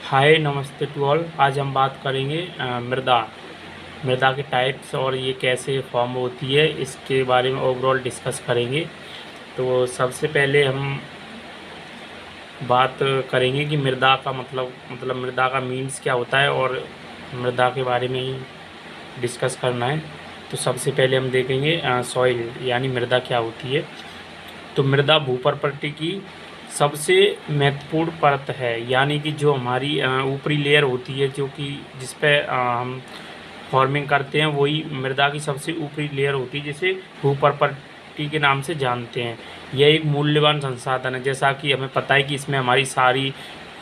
हाय नमस्ते to all. आज हम बात करेंगे मृदा मृदा के टाइप्स और ये कैसे फॉर्म होती है, इसके बारे में ओवरऑल डिस्कस करेंगे। तो सबसे पहले हम बात करेंगे कि मृदा का मतलब मृदा का मीन्स क्या होता है, और मृदा के बारे में ही डिस्कस करना है। तो सबसे पहले हम देखेंगे सॉइल यानी मृदा क्या होती है। तो मृदा भूप्रकृति की सबसे महत्वपूर्ण परत है, यानी कि जो हमारी ऊपरी लेयर होती है, जो कि जिस पे हम फार्मिंग करते हैं, वही मृदा की सबसे ऊपरी लेयर होती है, जिसे भूप्रकृति के नाम से जानते हैं। यह एक मूल्यवान संसाधन है, जैसा कि हमें पता है कि इसमें हमारी सारी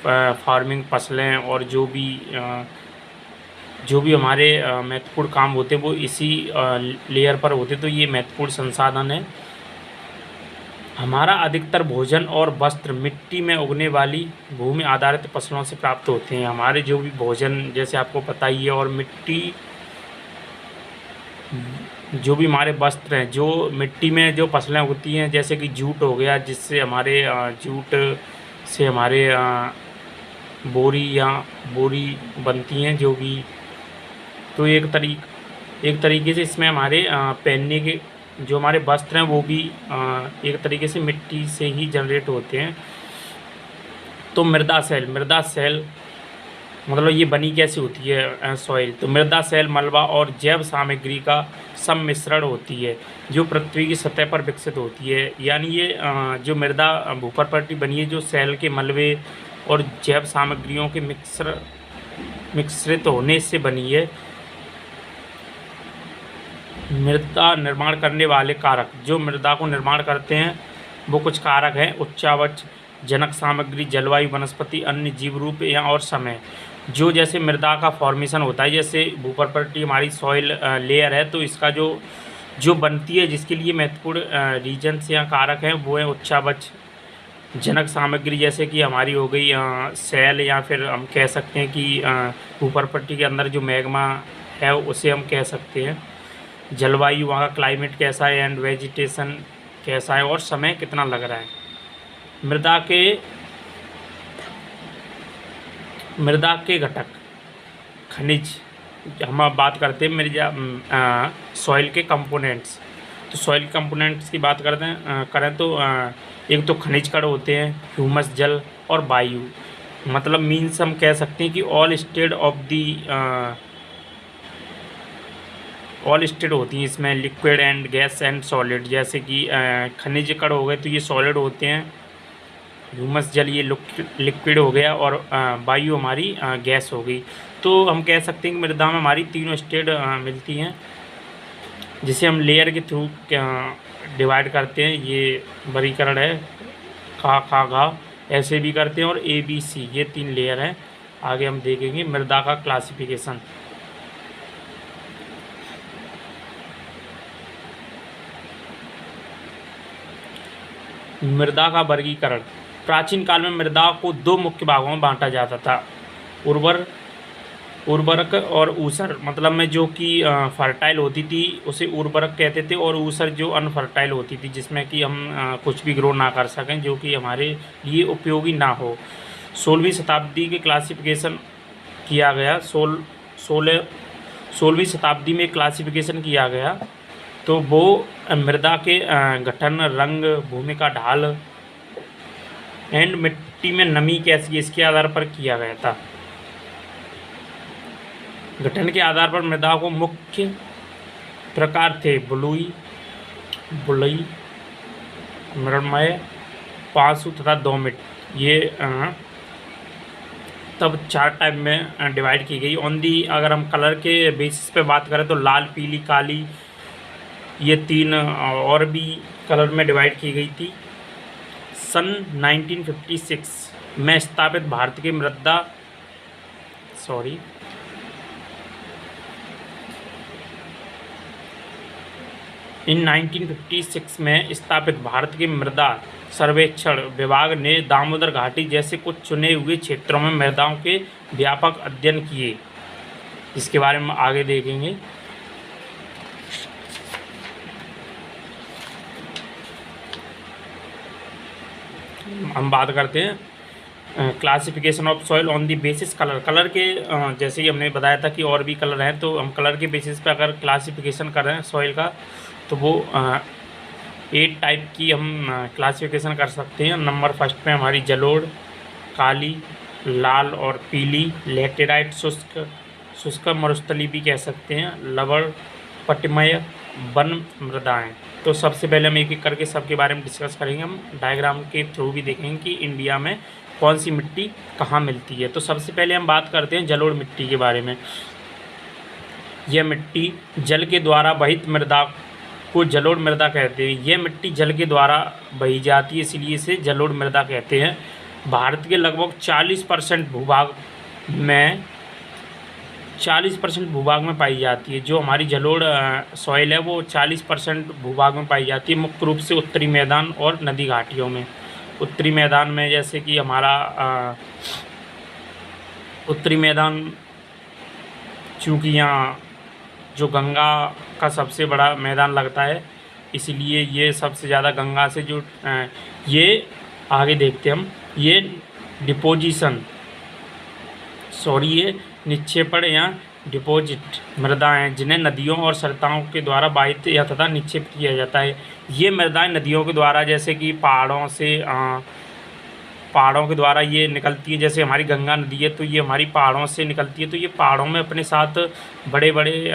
फार्मिंग फसलें और जो भी हमारे महत्वपूर्ण काम होते हैं वो इसी लेयर पर होते हैं। तो ये महत्वपूर्ण संसाधन है। हमारा अधिकतर भोजन और वस्त्र मिट्टी में उगने वाली भूमि आधारित फसलों से प्राप्त होते हैं। हमारे जो भी भोजन, जैसे आपको पता ही है, और मिट्टी, जो भी हमारे वस्त्र हैं, जो मिट्टी में जो फसलें उगती हैं, जैसे कि जूट हो गया, जिससे हमारे जूट से हमारे बोरी बनती हैं, जो भी। तो एक तरीके से इसमें हमारे पहनने के जो हमारे वस्त्र हैं वो भी एक तरीके से मिट्टी से ही जनरेट होते हैं। तो मृदा सेल मतलब ये बनी कैसे होती है सॉइल। तो मृदा सेल मलबा और जैव सामग्री का सम्मिश्रण होती है, जो पृथ्वी की सतह पर विकसित होती है। यानी ये जो मृदा भूप्रकृति बनी है, जो सेल के मलबे और जैव सामग्रियों के मिश्रित होने से बनी है। मृदा निर्माण करने वाले कारक, जो मृदा को निर्माण करते हैं, वो कुछ कारक हैं: उच्चावच, जनक सामग्री, जलवायु, वनस्पति, अन्य जीव रूप या और समय। जो जैसे मृदा का फॉर्मेशन होता है, जैसे भूप्रकृति हमारी सॉइल लेयर है, तो इसका जो जो बनती है, जिसके लिए महत्वपूर्ण रीजन्स या कारक हैं, वो है उच्चावच, जनक सामग्री, जैसे कि हमारी हो गई सेल, या फिर हम कह सकते हैं कि भूप्रकृति के अंदर जो मैग्मा है उसे हम कह सकते हैं। जलवायु, वहाँ का क्लाइमेट कैसा है, एंड वेजिटेशन कैसा है, और समय कितना लग रहा है। मृदा के घटक, खनिज। हम अब बात करते हैं सॉइल के कंपोनेंट्स। तो सॉइल कंपोनेंट्स की बात करते हैं करें तो एक तो खनिज कण होते हैं, ह्यूमस, जल और वायु। मतलब मीन्स हम कह सकते हैं कि ऑल स्टेट होती हैं इसमें, liquid and gas and solid. जैसे कि खनिज कण हो गए तो ये सॉलिड होते हैं, ह्यूमस जल ये लिक्विड हो गया, और वायु हमारी गैस हो गई। तो हम कह सकते हैं कि मृदा में हमारी तीनों स्टेट मिलती हैं, जिसे हम लेयर के थ्रू डिवाइड करते हैं। ये वर्गीकरण है, खा घा ऐसे भी करते हैं, और ABC, ये 3 लेयर हैं। आगे हम देखेंगे मृदा का क्लासिफिकेशन। मृदा का वर्गीकरण। प्राचीन काल में मृदा को 2 मुख्य भागों में बांटा जाता था: उर्वरक और ऊसर। मतलब में जो कि फर्टाइल होती थी उसे उर्वरक कहते थे, और ऊसर जो अनफर्टाइल होती थी, जिसमें कि हम कुछ भी ग्रो ना कर सकें, जो कि हमारे लिए उपयोगी ना हो। 16वीं शताब्दी के क्लासिफिकेशन किया गया। 16वीं शताब्दी में क्लासिफिकेशन किया गया। तो वो मृदा के गठन, रंग, भूमि का ढाल एंड मिट्टी में नमी कैसी है, इसके आधार पर किया गया था। गठन के आधार पर मृदा को मुख्य प्रकार थे: बलुई, मृणमय, पांसु तथा दोमट। ये तब 4 टाइप में डिवाइड की गई। अगर हम कलर के बेसिस पे बात करें तो लाल, पीली, काली, ये 3 और भी कलर में डिवाइड की गई थी। सन 1956 में स्थापित भारत के इन 1956 में स्थापित भारत के मृदा सर्वेक्षण विभाग ने दामोदर घाटी जैसे कुछ चुने हुए क्षेत्रों में मृदाओं के व्यापक अध्ययन किए, जिसके बारे में आगे देखेंगे। हम बात करते हैं classification of soil on the basis colour के जैसे ही हमने बताया था कि और भी कलर हैं, तो हम कलर के बेसिस पे अगर क्लासिफिकेशन कर रहे हैं सॉइल का, तो वो 8 टाइप की हम क्लासिफिकेशन कर सकते हैं। नंबर फर्स्ट पे हमारी जलोढ़, काली, लाल और पीली, लेटेराइट शुष्क मरुस्थली भी कह सकते हैं, लवण, पटमय, वन मृदाएँ। तो सबसे पहले हम एक एक करके सबके बारे में डिस्कस करेंगे। हम डायग्राम के थ्रू भी देखेंगे कि इंडिया में कौन सी मिट्टी कहाँ मिलती है। तो सबसे पहले हम बात करते हैं जलोढ़ मिट्टी के बारे में। यह मिट्टी जल के द्वारा बहित मृदा को जलोढ़ मृदा कहते हैं। यह मिट्टी जल के द्वारा बही जाती है, इसलिए इसे जलोढ़ मृदा कहते हैं। भारत के लगभग 40% भूभाग में पाई जाती है। जो हमारी जलोढ़ सॉइल है वो 40% भूभाग में पाई जाती है, मुख्य रूप से उत्तरी मैदान और नदी घाटियों में। उत्तरी मैदान में जैसे कि हमारा उत्तरी मैदान, चूँकि यहाँ जो गंगा का सबसे बड़ा मैदान लगता है, इसलिए ये सबसे ज़्यादा गंगा से जो ये आगे देखते हम, ये ये निक्षेपण या डिपॉजिट मृदाएँ जिन्हें नदियों और सरिताओं के द्वारा वाहित या तथा निक्षेप किया जाता है। ये मृदाएँ नदियों के द्वारा, जैसे कि पहाड़ों के द्वारा ये निकलती है। जैसे हमारी गंगा नदी है तो ये हमारी पहाड़ों से निकलती है, तो ये पहाड़ों में अपने साथ बड़े बड़े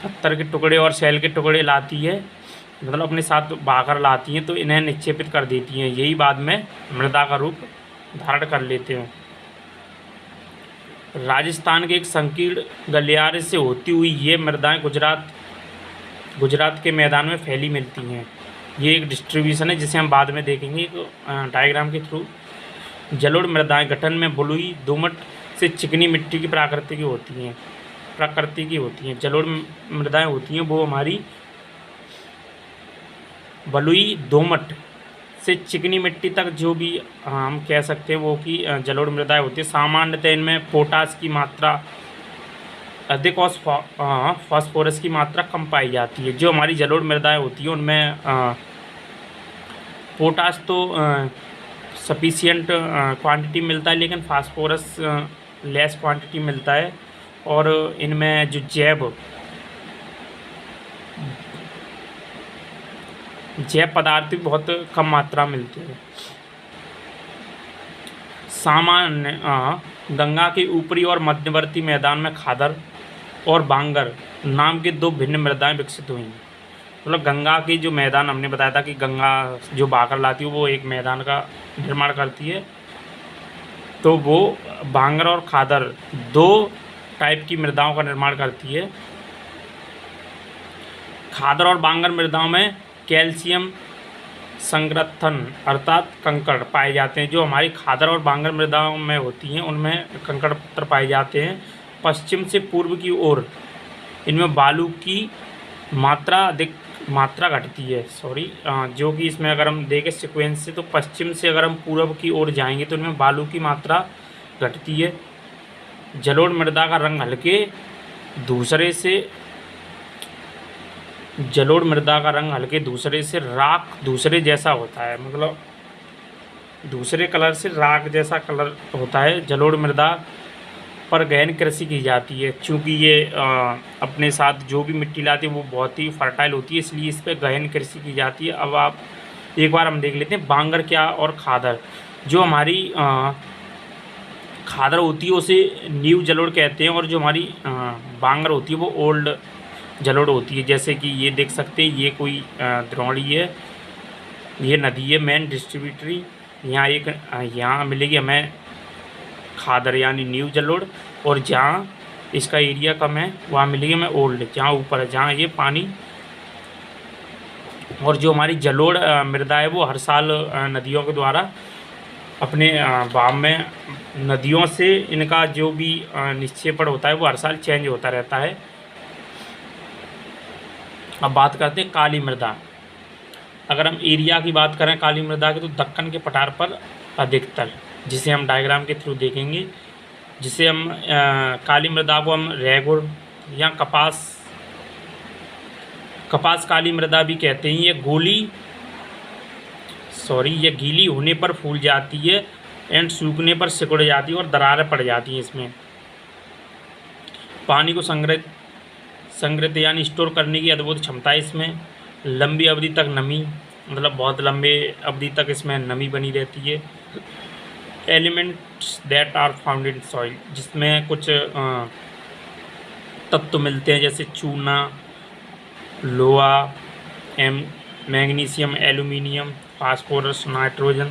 पत्थर के टुकड़े और शैल के टुकड़े लाती है, मतलब अपने साथ बहाकर लाती हैं, तो इन्हें निक्षेपित कर देती हैं। यही बाद में मृदा का रूप धारण कर लेते हैं। राजस्थान के एक संकीर्ण गलियारे से होती हुई ये मृदाएँ गुजरात के मैदान में फैली मिलती हैं। ये एक डिस्ट्रीब्यूशन है जिसे हम बाद में देखेंगे डायग्राम के थ्रू। जलोढ़ मृदाएँ गठन में बलुई दोमट से चिकनी मिट्टी की प्रकृति की होती हैं। जलोढ़ मृदाएँ होती हैं वो हमारी बलुई दोमट से चिकनी मिट्टी तक जो भी हम कह सकते हैं वो कि जलोढ़ मृदाएँ होती है। सामान्यतः इनमें पोटास की मात्रा अधिक और फास्फोरस की मात्रा कम पाई जाती है। जो हमारी जलोढ़ मृदाएँ होती हैं उनमें पोटास तो सफिशिएंट क्वांटिटी मिलता है, लेकिन फास्फोरस लेस क्वांटिटी मिलता है। और इनमें जो जैव पदार्थ भी बहुत कम मात्रा मिलते हैं। सामान्य गंगा के ऊपरी और मध्यवर्ती मैदान में खादर और बांगर नाम के 2 भिन्न मृदाएँ विकसित हुई हैं। मतलब गंगा की जो मैदान, हमने बताया था कि गंगा जो बहाकर लाती है वो एक मैदान का निर्माण करती है, तो वो बांगर और खादर 2 टाइप की मृदाओं का निर्माण करती है। खादर और बांगर मृदाओं में कैल्शियम संग्रथन अर्थात कंकड़ पाए जाते हैं। जो हमारी खादर और बांगर मृदाओं में होती हैं उनमें कंकड़ पत्थर पाए जाते हैं। पश्चिम से पूर्व की ओर इनमें बालू की मात्रा घटती है। जो कि इसमें अगर हम देखें सीक्वेंस से, तो पश्चिम से अगर हम पूर्व की ओर जाएंगे तो इनमें बालू की मात्रा घटती है। जलोढ़ मृदा का रंग हल्के दूसरे से राख दूसरे जैसा होता है, मतलब दूसरे कलर से राख जैसा कलर होता है। जलोढ़ मृदा पर गहन कृषि की जाती है, चूँकि ये अपने साथ जो भी मिट्टी लाती है वो बहुत ही फर्टाइल होती है, इसलिए इस पर गहन कृषि की जाती है। अब आप एक बार हम देख लेते हैं बांगर क्या और खादर। जो हमारी खादर होती है उसे न्यू जलोढ़ कहते हैं, और जो हमारी बांगर होती है वो ओल्ड जलोढ़ होती है। जैसे कि ये देख सकते हैं, ये कोई द्रोणी है, ये नदी है मेन डिस्ट्रीब्यूटरी। यहाँ मिलेगी हमें खादर यानी न्यू जलोढ़, और जहाँ इसका एरिया कम है वहाँ मिलेगी हमें ओल्ड, जहाँ ऊपर है, जहाँ ये पानी। और जो हमारी जलोढ़ मृदा है वो हर साल नदियों के द्वारा अपने बाम में नदियों से इनका जो भी निक्षेपण होता है वो हर साल चेंज होता रहता है। अब बात करते हैं काली मृदा। अगर हम एरिया की बात करें काली मृदा की, तो दक्कन के पठार पर अधिकतर, जिसे हम डायग्राम के थ्रू देखेंगे, जिसे हम काली मृदा को हम रेगुर या कपास काली मृदा भी कहते हैं। ये गीली होने पर फूल जाती है एंड सूखने पर सिकुड़ जाती है और दरारें पड़ जाती हैं इसमें। पानी को संग्रहित यानी स्टोर करने की अद्भुत क्षमता है इसमें। लंबी अवधि तक नमी, मतलब बहुत लंबे अवधि तक इसमें नमी बनी रहती है। Elements that are found in soil, जिसमें कुछ तत्व मिलते हैं जैसे चूना, लोहा, मैग्नीशियम, एल्यूमिनियम, फास्फोरस, नाइट्रोजन।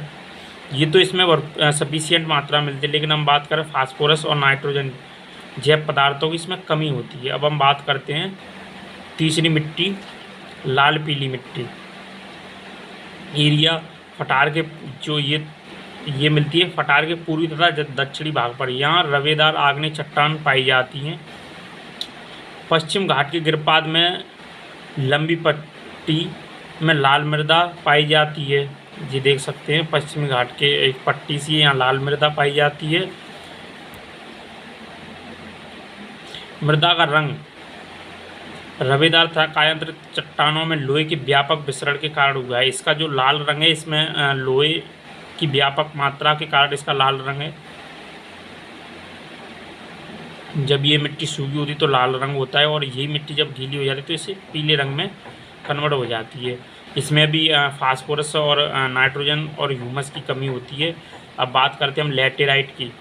ये तो इसमें सफिशिएंट मात्रा मिलती है, लेकिन हम बात करें फास्फोरस और नाइट्रोजन जैव पदार्थों की इसमें कमी होती है। अब हम बात करते हैं तीसरी मिट्टी, लाल पीली मिट्टी। एरिया फटार के जो ये मिलती है फटार के पूर्वी तथा दक्षिणी भाग पर। यहाँ रवेदार आग्नेय चट्टान पाई जाती हैं। पश्चिम घाट के गिरपाद में लंबी पट्टी में लाल मृदा पाई जाती है। ये देख सकते हैं पश्चिमी घाट के एक पट्टी सी यहाँ लाल मृदा पाई जाती है। मृदा का रंग रवेदार तथा कायांतरित चट्टानों में लोहे के व्यापक विसरण के कारण हुआ है। इसका जो लाल रंग है इसमें लोहे की व्यापक मात्रा के कारण इसका लाल रंग है। जब ये मिट्टी सूखी होती तो लाल रंग होता है, और यही मिट्टी जब गीली हो जाती तो इसे पीले रंग में कन्वर्ट हो जाती है। इसमें भी फास्फोरस और नाइट्रोजन और ह्यूमस की कमी होती है। अब बात करते हैं हम लैटेराइट की।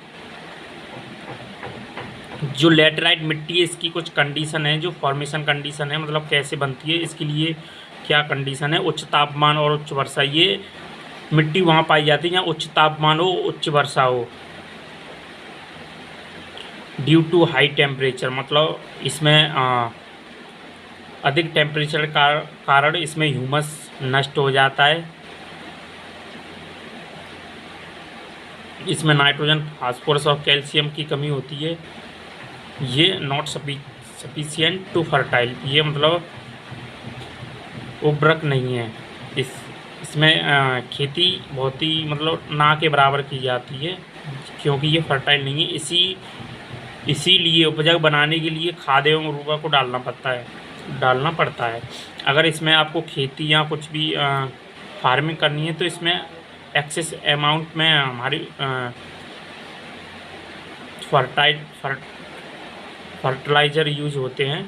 जो लैटेराइट मिट्टी है इसकी कुछ कंडीशन है, जो फॉर्मेशन कंडीशन है, मतलब कैसे बनती है, इसके लिए क्या कंडीशन है। उच्च तापमान और उच्च वर्षा। ये मिट्टी वहाँ पाई जाती है जहाँ उच्च तापमान हो, उच्च वर्षा हो। ड्यू टू हाई टेम्परेचर, मतलब इसमें अधिक टेम्परेचर का कारण इसमें ह्यूमस नष्ट हो जाता है। इसमें नाइट्रोजन, फास्फोरस और कैल्शियम की कमी होती है। ये नॉट सफिशिएंट टू फर्टाइल, ये मतलब उर्वरक नहीं है। इसमें खेती बहुत ही मतलब ना के बराबर की जाती है, क्योंकि ये फर्टाइल नहीं है। इसीलिए उपजाऊ बनाने के लिए खाद एवं उर्वरक को डालना पड़ता है। अगर इसमें आपको खेती या कुछ भी फार्मिंग करनी है तो इसमें एक्सेस अमाउंट में हमारी फर्टिलाइज़र यूज होता है।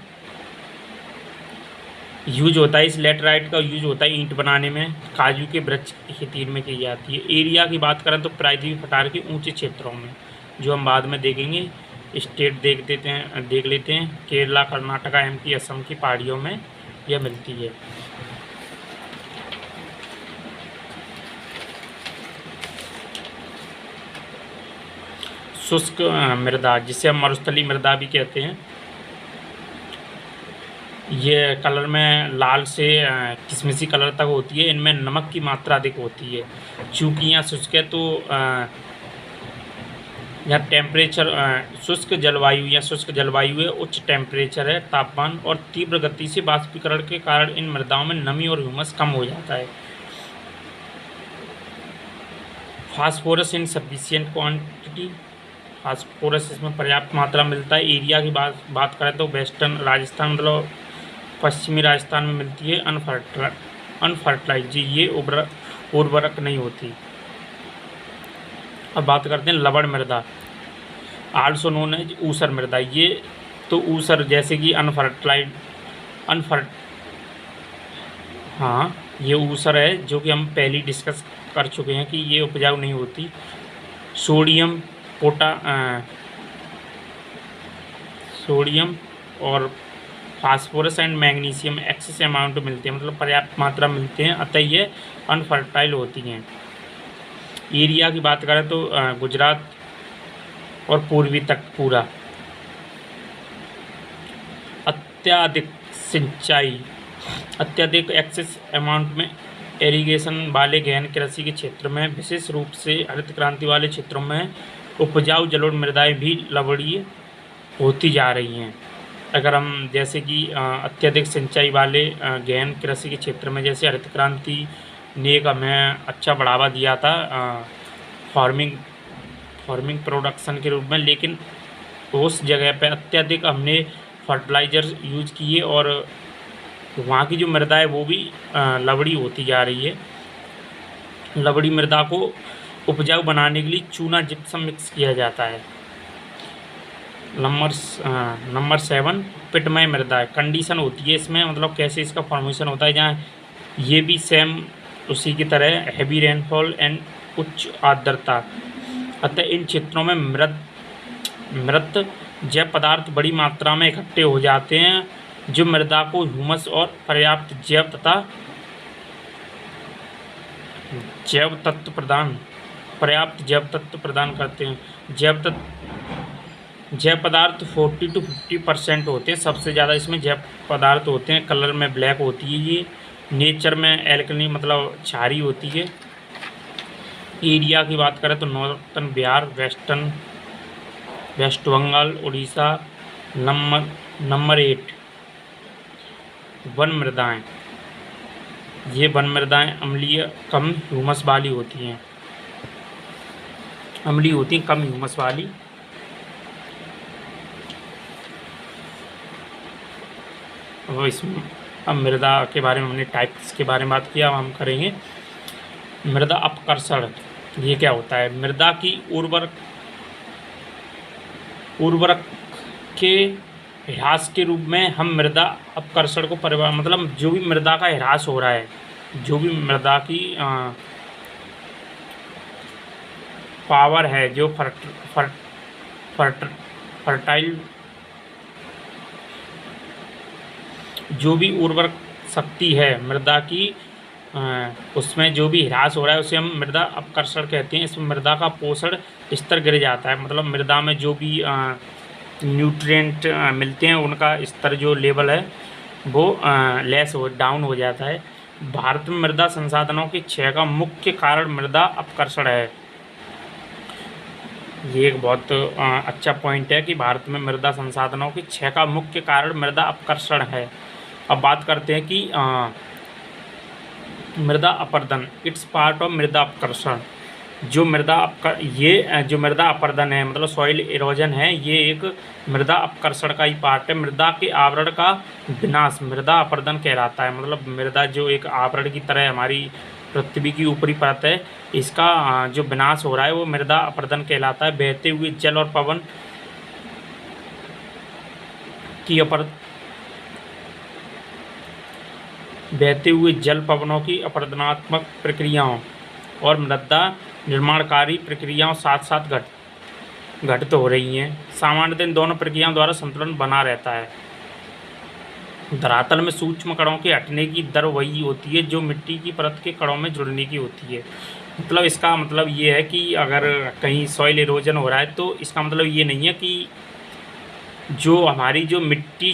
इस लैटेराइट का यूज होता है ईंट बनाने में, काजू के वृक्ष की खेती में की जाती है। एरिया की बात करें तो प्रायद्वीप पठार के ऊंचे क्षेत्रों में, जो हम बाद में देखेंगे। स्टेट देख लेते हैं। केरला, कर्नाटका, एमपी, असम की पहाड़ियों में यह मिलती है। शुष्क मृदा, जिसे हम मरुस्थलीय मृदा भी कहते हैं। ये कलर में लाल से किशमिशी कलर तक होती है। इनमें नमक की मात्रा अधिक होती है। चूँकि यहाँ शुष्क है तो यहाँ टेम्परेचर शुष्क जलवायु है, उच्च टेम्परेचर है, तापमान और तीव्र गति से वाष्पीकरण के कारण इन मृदाओं में नमी और ह्यूमस कम हो जाता है। फास्फोरस इन सफिशिएंट क्वांटिटी, फास्फोरस इसमें पर्याप्त मात्रा मिलता है। एरिया की बात करें तो वेस्टर्न राजस्थान, मतलब पश्चिमी राजस्थान में मिलती है। अनफर्टिलाइज, ये उर्वरक नहीं होती। अब बात करते हैं लवण मृदा, आल्सो नोन एज ऊसर मृदा। ये तो ऊसर जैसे कि ये ऊसर है, जो कि हम पहले डिस्कस कर चुके हैं कि ये उपजाऊ नहीं होती। सोडियम और phosphorus and magnesium excess amount मिलते हैं, मतलब पर्याप्त मात्रा मिलते हैं, अतः ये अनफर्टाइल होती हैं। एरिया की बात करें तो गुजरात और पूर्वी तक पूरा। अत्यधिक एक्सेस अमाउंट में इरिगेशन वाले गहन कृषि के क्षेत्र में, विशेष रूप से हरित क्रांति वाले क्षेत्रों में उपजाऊ जलोढ़ मृदाएं भी लवणीय होती जा रही हैं। अगर हम जैसे कि अत्यधिक सिंचाई वाले गहन कृषि के क्षेत्र में, जैसे हरित क्रांति ने एक हमें अच्छा बढ़ावा दिया था फार्मिंग प्रोडक्शन के रूप में, लेकिन उस जगह पे अत्यधिक हमने फर्टिलाइजर यूज किए और वहाँ की जो मृदा है वो भी लवड़ी होती जा रही है। लवड़ी मृदा को उपजाऊ बनाने के लिए चूना जिप्सम मिक्स किया जाता है। नंबर 7 पिटमय मृदा कंडीशन होती है इसमें, मतलब कैसे इसका फॉर्मेशन होता है, जहाँ ये भी सेम उसी की तरह हैवी रेनफॉल एंड उच्च आर्द्रता। अतः इन क्षेत्रों में मृत जैव पदार्थ बड़ी मात्रा में इकट्ठे हो जाते हैं, जो मृदा को ह्यूमस और पर्याप्त जैव तत्व प्रदान करते हैं। जैव पदार्थ 40 to 50% होते हैं, सबसे ज़्यादा इसमें जैव पदार्थ होते हैं। कलर में ब्लैक होती है ये, नेचर में एल्कली मतलब क्षारी होती है। एरिया की बात करें तो northern Bihar, West Bengal, Orissa. Number 8 वन मृदाएँ। ये वन मृदाएँ अम्लीय कम ह्यूमस वाली होती हैं, कम ह्यूमस वाली। वो इसमें अब मृदा के बारे में हमने टाइप्स के बारे में बात किया, अब हम करेंगे मृदा अपकर्षण। ये क्या होता है? मृदा की उर्वरक के ह्रास के रूप में हम मृदा अपकर्षण को मतलब जो भी मृदा का ह्रास हो रहा है, जो भी मृदा की पावर है, जो फर्टाइल जो भी उर्वरक शक्ति है मृदा की, उसमें जो भी ह्रास हो रहा है उसे हम मृदा अपकर्षण कहते हैं। इसमें मृदा का पोषण स्तर गिर जाता है, मतलब मृदा में जो भी न्यूट्रिएंट मिलते हैं उनका स्तर जो लेवल है वो डाउन हो जाता है। भारत में मृदा संसाधनों के क्षय का मुख्य कारण मृदा अपकर्षण है। ये एक बहुत अच्छा पॉइंट है कि भारत में मृदा संसाधनों के क्षय का मुख्य कारण मृदा अपकर्षण है। अब बात करते हैं कि मृदा अपरदन, इट्स पार्ट ऑफ मृदा अपकर्षण। जो मृदा अपरदन है मतलब सॉइल इरोजन है, ये एक मृदा अपकर्षण का ही पार्ट है। मृदा के आवरण का विनाश मृदा अपरदन कहलाता है। मतलब मृदा जो एक आवरण की तरह हमारी पृथ्वी की ऊपरी परत है, इसका जो विनाश हो रहा है वो मृदा अपरदन कहलाता है। बहते हुए जल और पवन की बहते हुए जल पवनों की अपरदनात्मक प्रक्रियाओं और मृदा निर्माणकारी प्रक्रियाओं साथ साथ घटित हो रही हैं। सामान्यतः इन दोनों प्रक्रियाओं द्वारा संतुलन बना रहता है। धरातल में सूक्ष्म कणों के हटने की दर वही होती है जो मिट्टी की परत के कणों में जुड़ने की होती है। मतलब इसका मतलब ये है कि अगर कहीं सॉइल इरोजन हो रहा है तो इसका मतलब ये नहीं है कि जो हमारी जो मिट्टी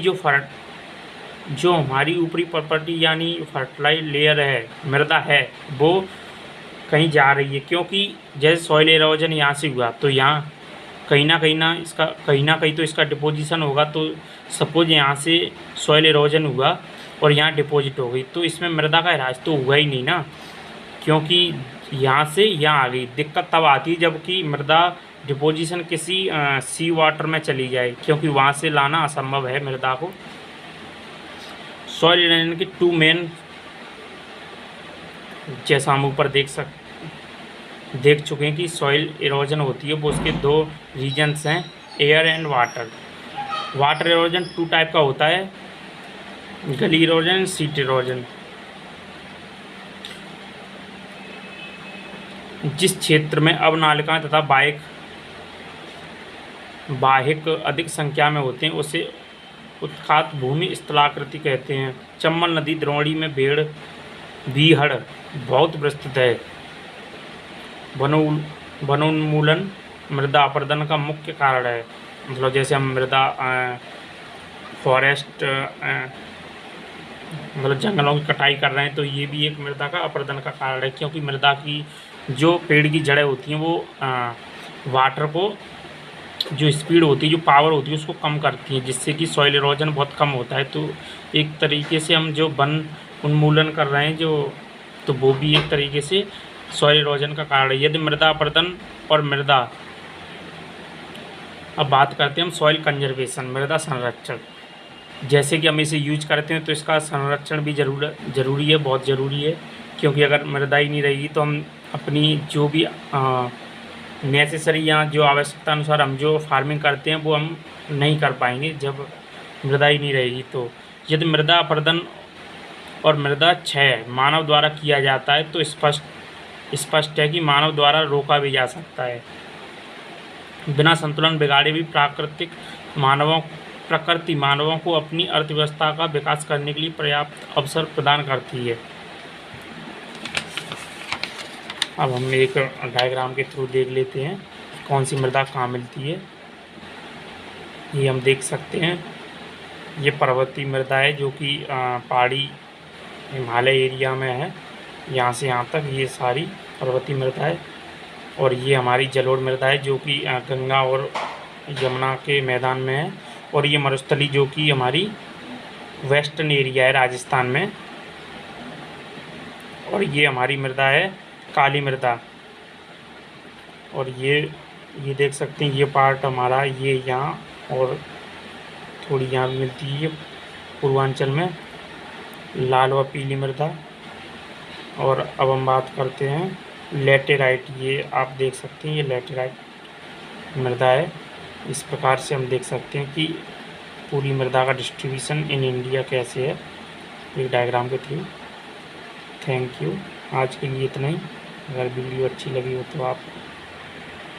जो हमारी ऊपरी प्रॉपर्टी यानी फर्टिलाइज लेयर है, मृदा है, वो कहीं जा रही है। क्योंकि जैसे सॉइल इरोजन यहाँ से हुआ तो यहाँ कहीं ना कहीं तो इसका डिपोजिशन होगा। तो सपोज यहाँ से सॉइल इरोजन हुआ और यहाँ डिपॉजिट हो गई, तो इसमें मृदा का ह्रास तो हुआ ही नहीं ना, क्योंकि यहाँ से यहाँ आ गई। दिक्कत तब आती है जबकि मृदा डिपोजिशन किसी सी वाटर में चली जाए, क्योंकि वहाँ से लाना असंभव है मृदा को। सॉइल इरोजन के 2 मेन, जैसा हम ऊपर देख चुके हैं कि सॉइल इरोजन होती है, वो उसके 2 रीजन्स हैं, air and water. Water erosion 2 type का होता है, गली इरोजन, सीट इरोजन। जिस क्षेत्र में अवनालिकाएं तथा बाहिक अधिक संख्या में होते हैं उसे उत्खात भूमि स्थलाकृति कहते हैं। चंबल नदी द्रोणी में बीहड़ बहुत विस्तृत है। वनोन्मूलन मृदा अपरदन का मुख्य कारण है। मतलब जैसे हम मृदा फॉरेस्ट मतलब जंगलों की कटाई कर रहे हैं तो ये भी एक मृदा का अपरदन का कारण है, क्योंकि मृदा की जो पेड़ की जड़ें होती हैं वो वाटर को जो स्पीड होती है, जो पावर होती है उसको कम करती हैं, जिससे कि सॉइल इरोजन बहुत कम होता है। तो एक तरीके से हम जो वन उन्मूलन कर रहे हैं तो वो भी एक तरीके से सॉइल इरोजन का कारण है। यदि मृदा अपरदन और अब बात करते हैं हम सॉइल कंजर्वेशन, मृदा संरक्षण। जैसे कि हम इसे यूज करते हैं तो इसका संरक्षण भी ज़रूरी है, बहुत ज़रूरी है, क्योंकि अगर मृदा ही नहीं रहेगी तो हम अपनी जो भी नेसेसरी या जो आवश्यकता अनुसार हम जो फार्मिंग करते हैं वो हम नहीं कर पाएंगे जब मृदा ही नहीं रहेगी। तो यदि मृदा अपरदन और मृदा क्षय मानव द्वारा किया जाता है तो स्पष्ट है कि मानव द्वारा रोका भी जा सकता है। बिना संतुलन बिगाड़े भी प्रकृति मानवों को अपनी अर्थव्यवस्था का विकास करने के लिए पर्याप्त अवसर प्रदान करती है। अब हम एक डायग्राम के थ्रू देख लेते हैं कौन सी मृदा कहाँ मिलती है। ये हम देख सकते हैं, ये पर्वतीय मृदा है जो कि पहाड़ी हिमालय एरिया में है। यहाँ से यहाँ तक ये सारी पर्वतीय मृदा है। और ये हमारी जलोढ़ मृदा है जो कि गंगा और यमुना के मैदान में है। और ये मरुस्थली जो कि हमारी वेस्टर्न एरिया है राजस्थान में। और ये हमारी मृदा है काली मृदा। और ये देख सकते हैं, ये पार्ट हमारा ये यहाँ और थोड़ी यहाँ भी मिलती है पूर्वांचल में लाल व पीली मृदा। और अब हम बात करते हैं लैटेराइट। ये आप देख सकते हैं, ये लैटेराइट मृदा है। इस प्रकार से हम देख सकते हैं कि पूरी मृदा का डिस्ट्रीब्यूशन इन इंडिया कैसे है एक डायग्राम के थ्रू। Thank you. आज के लिए इतना ही। अगर वीडियो अच्छी लगी हो तो आप